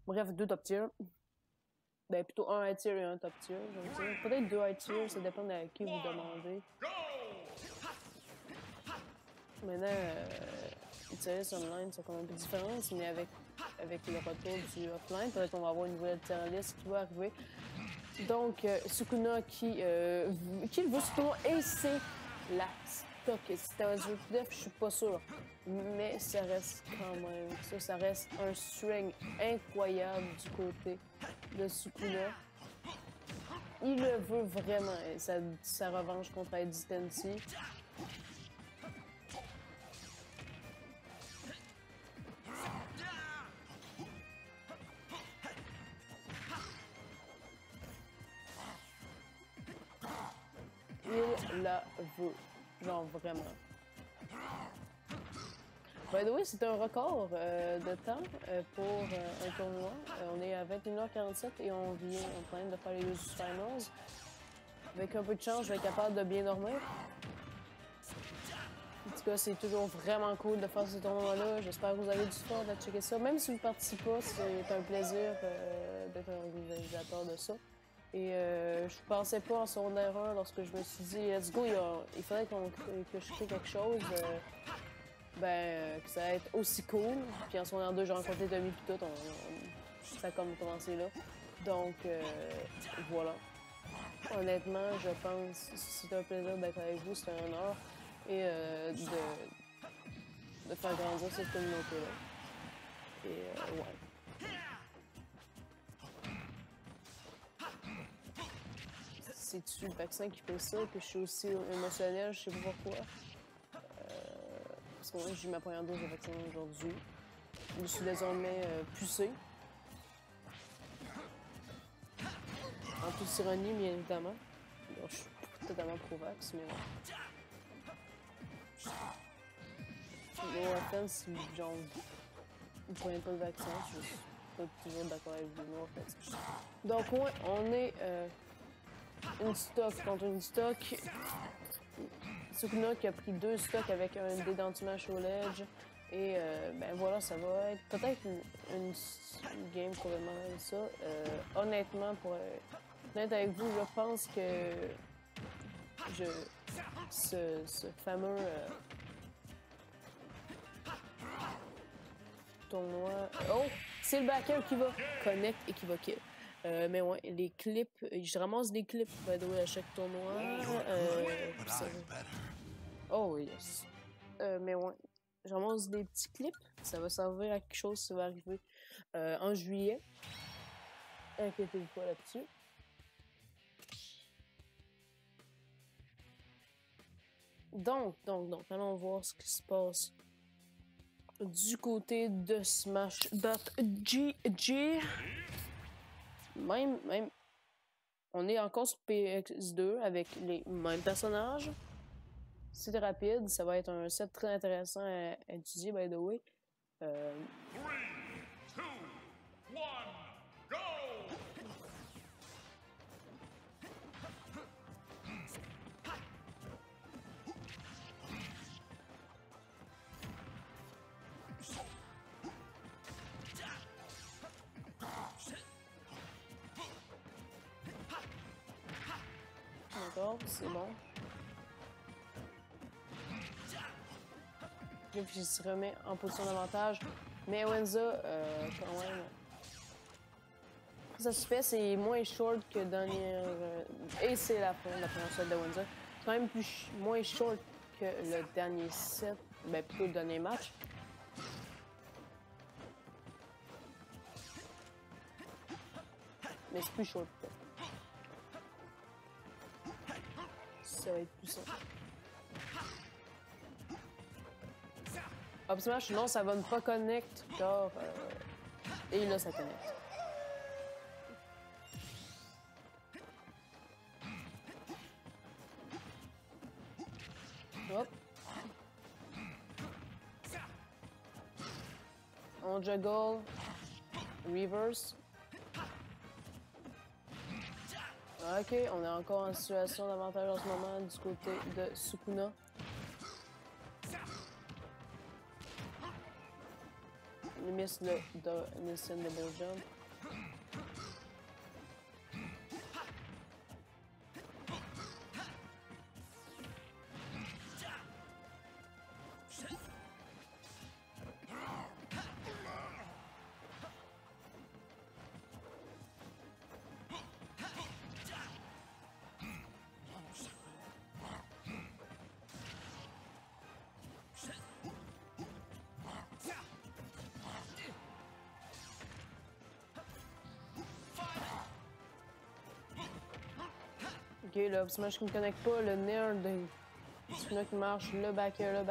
Bref, 2 top tier. Ben, plutôt un high tier et un top tier, je veux dire. Peut-être 2 high tier, ça dépend de qui vous demandez. Maintenant, Tier online, c'est quand même un peu différent, mais avec le retour du offline, peut-être qu'on va avoir une nouvelle tier list qui va arriver. Donc, Sukuna qui le veut Sukuna et c'est la stock. Si c'était un jeu def, je suis pas sûre. Mais ça reste quand même, ça reste un string incroyable du côté de Sukuna. Il le veut vraiment, et sa revanche contre Edistency. Il la veut. Genre vraiment. By the way, c'est un record de temps pour un tournoi. On est à 21h47 et on vient en train de faire les Losers Finals. Avec un peu de chance, je vais être capable de bien dormir. En tout cas, c'est toujours vraiment cool de faire ce tournoi-là. J'espère que vous avez du fun à checker ça. Même si vous ne participez pas, c'est un plaisir d'être un organisateur de ça. Et je pensais pas en secondaire 1 lorsque je me suis dit, let's go, il faudrait que je crée quelque chose. Que ça va être aussi cool. Puis en secondaire 2, j'ai rencontré Tommy puis tout. Ça a comme commencé là. Donc, voilà. Honnêtement, je pense que c'est un plaisir d'être avec vous, c'est un honneur. Et de faire grandir cette communauté-là. Et ouais. C'est-tu le vaccin qui fait ça, que je suis aussi émotionnelle, je sais pas pourquoi. Parce que moi, j'ai eu ma première dose de vaccin aujourd'hui. Je suis désormais pucée. En toute ironie, bien évidemment. Alors, je suis totalement pro-vax, mais ouais. No offense, genre, vous prenez pas le vaccin, je suis pas toujours d'accord avec vous, no offense. Donc, ouais, on est une stock contre une stock. Sukuna qui a pris 2 stocks avec un dé d'anti-match au ledge. Et ben voilà, ça va être peut-être une game complètement ça. Honnêtement, pour être honnête avec vous, je pense que ce fameux tournoi... Oh! C'est le backer qui va connect et qui va kill. Mais ouais, les clips, je ramasse des clips by the way, à chaque tournoi. Oh yes. Mais ouais, je ramasse des petits clips. Ça va servir à quelque chose, ça va arriver en juillet. Inquiétez-vous pas là-dessus. Donc, allons voir ce qui se passe du côté de Smash.gg. Même, on est encore sur PX2 avec les mêmes personnages. C'est rapide, ça va être un set très intéressant à étudier, by the way. 3, 2, 1, go! D'accord, c'est bon. Puis il se remet en position d'avantage. Mais Wenza, quand même, ça se fait, c'est moins short que dernière. Et c'est la première set de Wenza. C'est quand même moins short que le dernier set, ben plutôt le dernier match. Mais c'est plus short. Ça va être plus simple. Up smash, non, ça va ne pas connect, car... Et là, ça connecte. Hop. On juggle. Reverse. Ok, on est encore en situation d'avantage en ce moment du côté de Sukuna. miss le Nelson Double Jump. Ok, le smash qui ne connecte pas, le nair de Sukuna qui marche, le backer,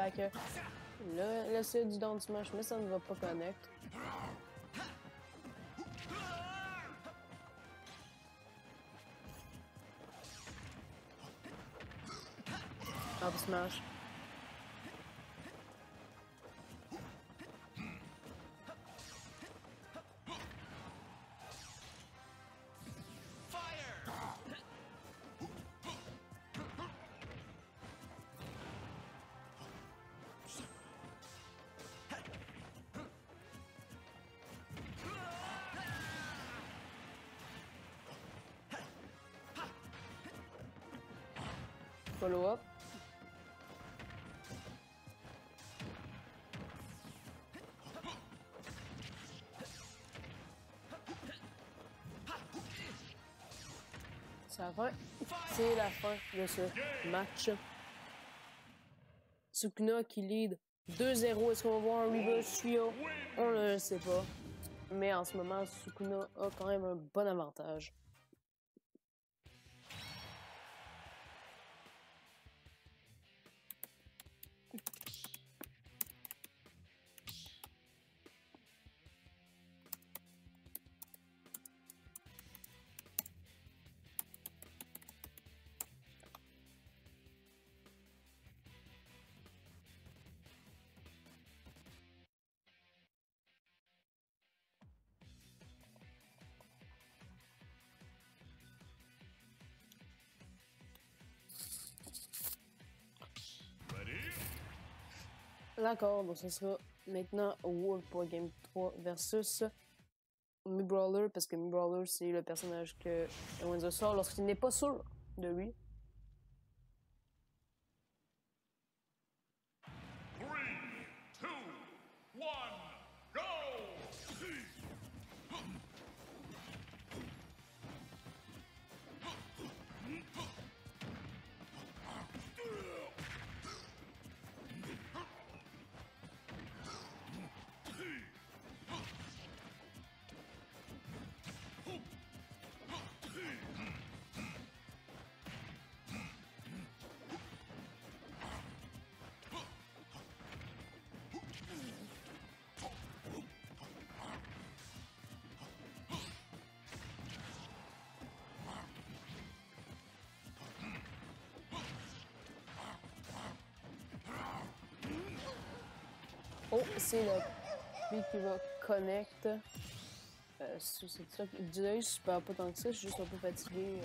le C du down smash, mais ça ne va pas connect. Up smash. Follow up. C'est la fin de ce match. Sukuna qui lead 2-0. Est-ce qu'on va voir un reverse trio? On ne le sait pas. Mais en ce moment, Sukuna a quand même un bon avantage. D'accord, donc ce sera maintenant Wolf pour Game 3 versus Mi Brawler, parce que Mi Brawler, c'est le personnage que Wenzo sort lorsqu'il n'est pas sûr de lui. Oh, c'est le lui qui va connect. C'est ça que je super pas tant que ça, je suis juste un peu fatigué.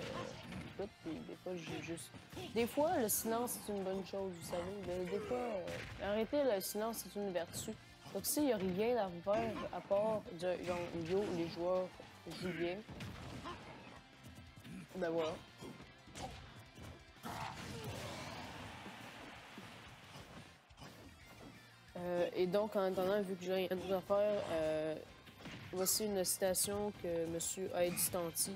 Puis des fois, j'ai juste. Des fois, le silence c'est une bonne chose, vous savez. Mais des fois, arrêter le silence c'est une vertu. Donc, s'il n'y a rien à faire à part de genre yo, les joueurs jouent bien, ben voilà. Et donc, en attendant, vu que j'ai rien d'autre à faire, voici une citation que M. Heidi Tanti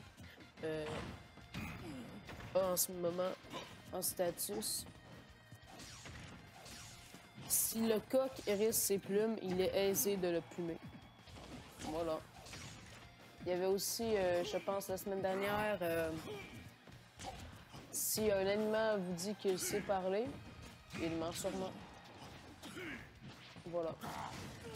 a en ce moment en status. Si le coq hérisse ses plumes, il est aisé de le plumer. Voilà. Il y avait aussi, je pense, la semaine dernière, si un animal vous dit qu'il sait parler, il ment sûrement. Voilà.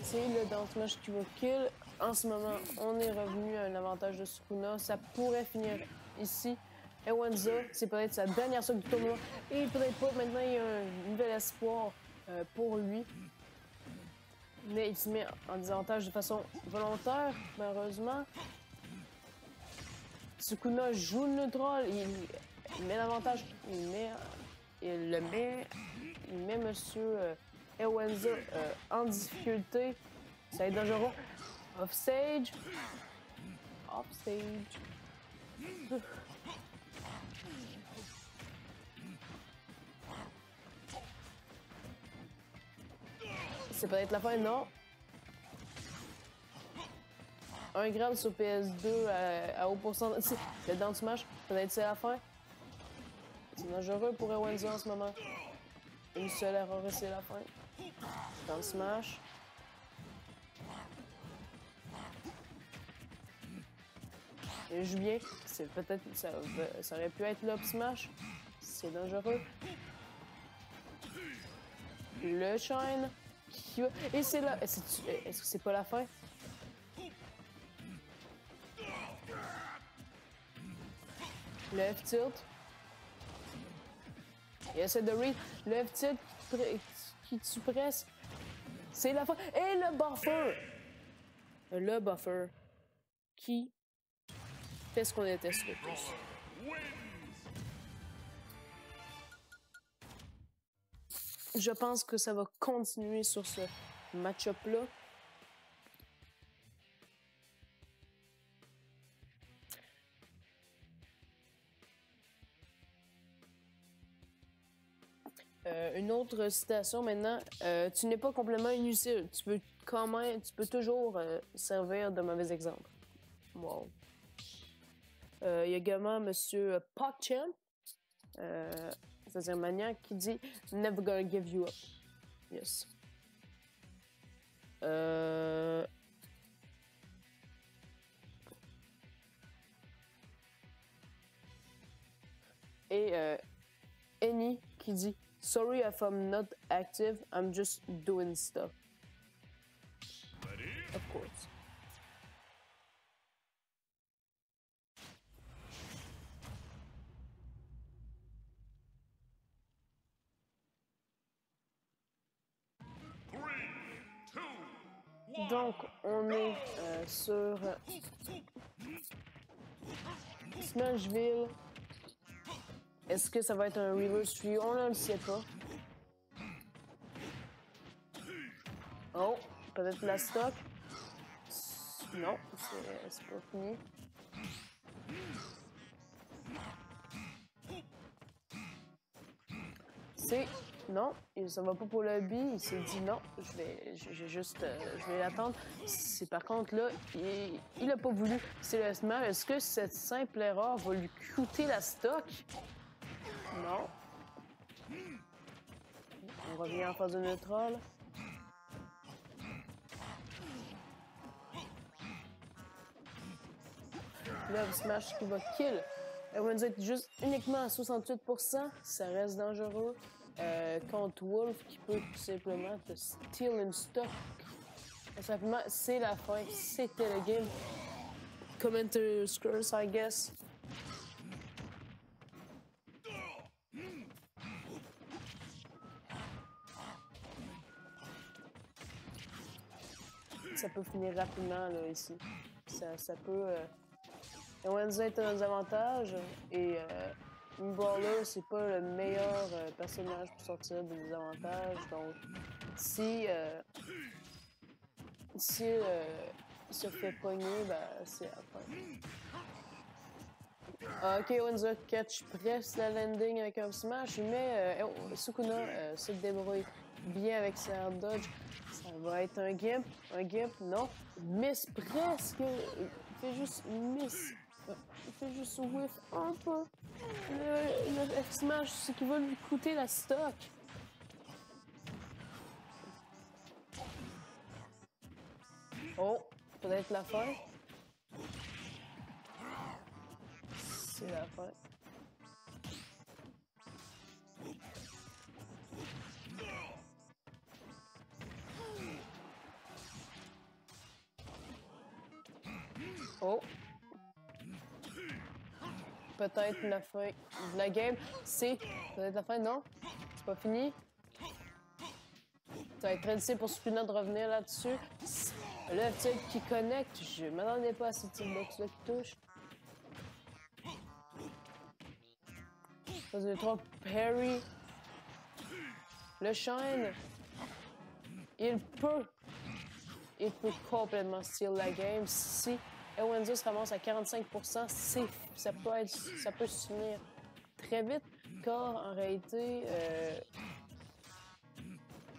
C'est le down smash qui va kill. En ce moment, on est revenu à un avantage de Sukuna. Ça pourrait finir ici. Et Wenzo, c'est peut-être sa dernière sorte du tournoi. Et peut-être pas. Maintenant, il y a un nouvel espoir pour lui. Mais il se met en désavantage de façon volontaire, malheureusement. Sukuna joue le neutral. Il met l'avantage. Il met Monsieur Ewenza en difficulté. Ça va être dangereux. Off stage. Off stage. C'est peut-être la fin, non? 1 gramme sur PS2 à haut pourcentage. Le down smash, peut-être c'est la fin. C'est dangereux pour Ewenzo en ce moment. Une seule erreur et c'est la fin. Down smash. Il joue bien. C'est peut-être ça aurait pu être l'up smash. C'est dangereux. Le shine. Et c'est là. Est-ce que c'est pas la fin? Le F-tilt. Il essaie de read. Le F-tilt qui tue presque. C'est la fin. Et le buffer! Le buffer. Qui fait ce qu'on déteste le plus. Je pense que ça va continuer sur ce match-up-là. Une autre citation maintenant. Tu n'es pas complètement inutile. Tu peux toujours servir de mauvais exemple. Wow. Il y a également Monsieur PogChamp, c'est-à-dire Maniac, qui dit Never gonna give you up. Yes. Et Annie qui dit Sorry if I'm not active, I'm just doing stuff. Of course. Donc, on est sur Smashville. Est-ce que ça va être un reverse 3? On ne le sait pas. Oh, peut-être la stock. Non, c'est pas fini. C'est... Non, ça va pas pour le B. Il s'est dit non, je vais l'attendre. C'est par contre là, il a pas voulu. C'est le smash. Est-ce que cette simple erreur va lui coûter la stock? Non. On revient en phase de neutral. Là, smash qui va kill. Ewenzo est juste uniquement à 68%. Ça reste dangereux. Contre Wolf qui peut tout simplement te steal une stock. Simplement, c'est la fin. C'était le game. Commenter's curse, I guess. Ça peut finir rapidement là, ici. Ça peut... Ewenzo est dans les avantages et Brawler, c'est pas le meilleur personnage pour sortir des désavantages. Donc, si il se fait pogner, ben, c'est la fin. Ok, Ewenzo catch presque la landing avec un smash, mais Sukuna se débrouille bien avec ses air dodge. Ça va être un gimp. Un gimp, non. Miss presque. Il fait juste miss. Il fait juste whiff un peu. Le F-Smash, c'est qui va lui coûter la stock. Oh, peut-être la fin. C'est la fin. Oh. Peut-être la fin de la game. C'est peut-être la fin, non? C'est pas fini? Ça va être très difficile pour Sukuna de revenir là-dessus. Le type qui connecte, je m'attendais pas à ce type box-là qui touche. Phase de 3, Perry. Le shine. Il peut il peut complètement steal la game. Si Ewenza se ramasse à 45%, ça peut se finir très vite, car en réalité,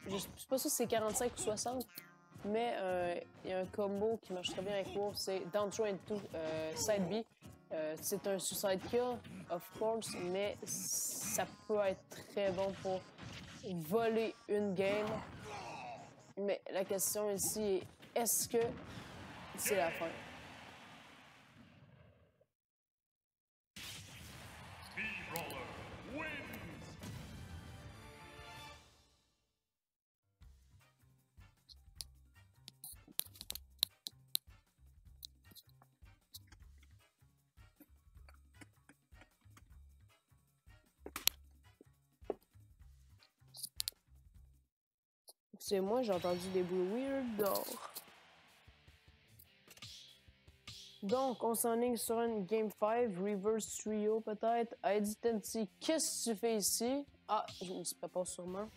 je sais pas si c'est 45 ou 60, mais il y a un combo qui marche très bien avec WoW, c'est Down Throw into Side B. C'est un suicide kill, of course, mais ça peut être très bon pour voler une game. Mais la question ici est, est-ce que c'est la fin? C'est moi, j'ai entendu des bruits weird dehors. Donc, on s'enligne sur une Game 5, Reverse Trio peut-être. ID Tenty, qu'est-ce que tu fais ici? Ah, je ne sais pas sûrement.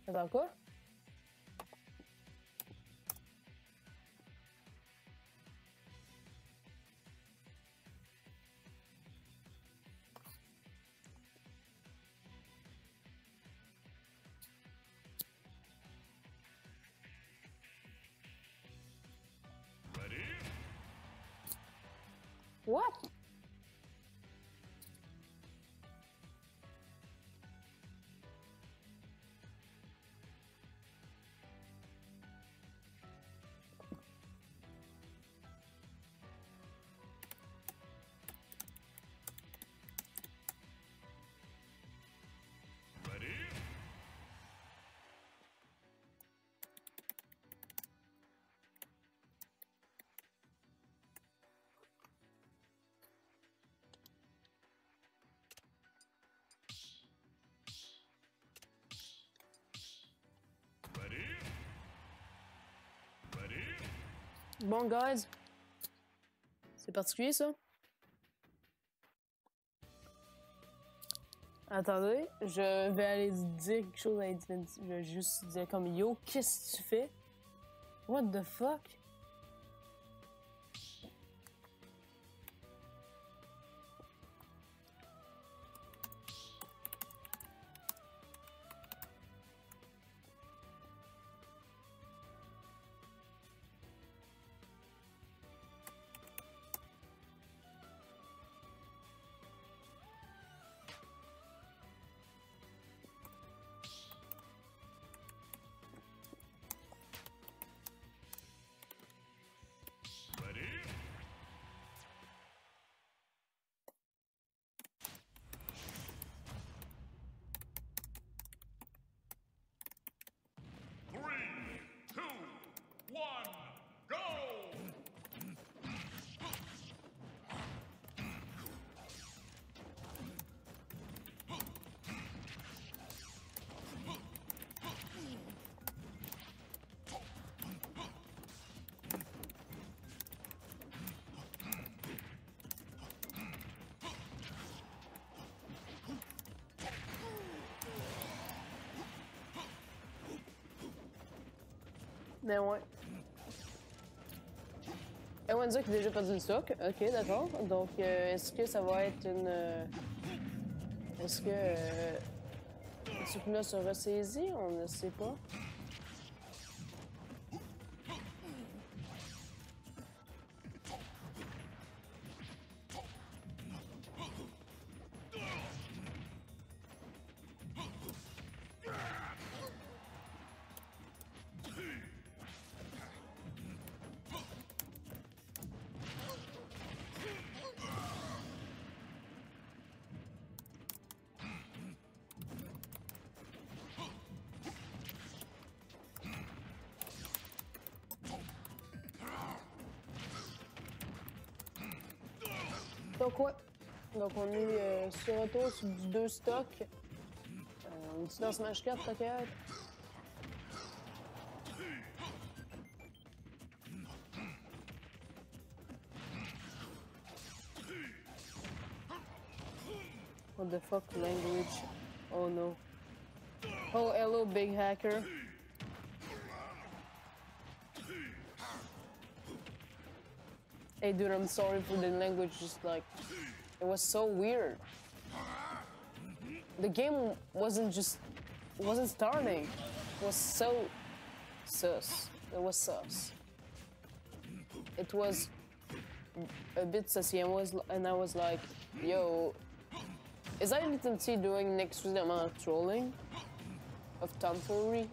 Attends quoi? What? Bon, guys. C'est particulier, ça? Attendez, je vais aller dire quelque chose à Edventy. Je vais juste dire comme yo, qu'est-ce que tu fais? What the fuck? Ben ouais. Ewenza qui a déjà perdu le stock. Ok, d'accord. Donc, est-ce que ça va être une. Est-ce que. Sukuna se ressaisit? On ne sait pas. Donc, ouais. Donc, on est sur retour sur du 2 stocks. On est dans Smash 4, peut-être? What the fuck language? Oh no. Oh, hello, big hacker. Hey dude, I'm sorry for the language, just like, it was so weird. The game wasn't starting. It was so sus. It was sus. It was a bit sussy, and I was like, yo, is IntelliT doing an extreme amount of trolling? Of tomfoolery?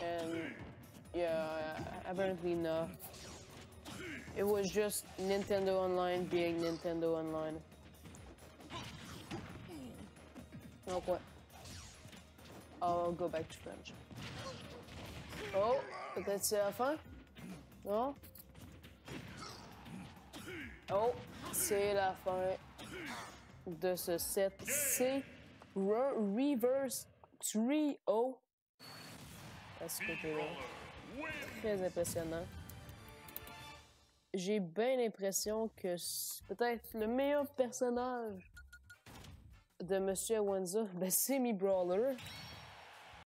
And yeah, apparently not. It was just Nintendo Online being Nintendo Online. Okay. I'll go back to French. Oh, peut-être c'est la fin? Non? Oh, c'est la fin de ce set C Reverse 3-0. À ce côté-là. Très impressionnant. J'ai bien l'impression que peut-être le meilleur personnage de Monsieur Awanza, ben c'est Mi Brawler.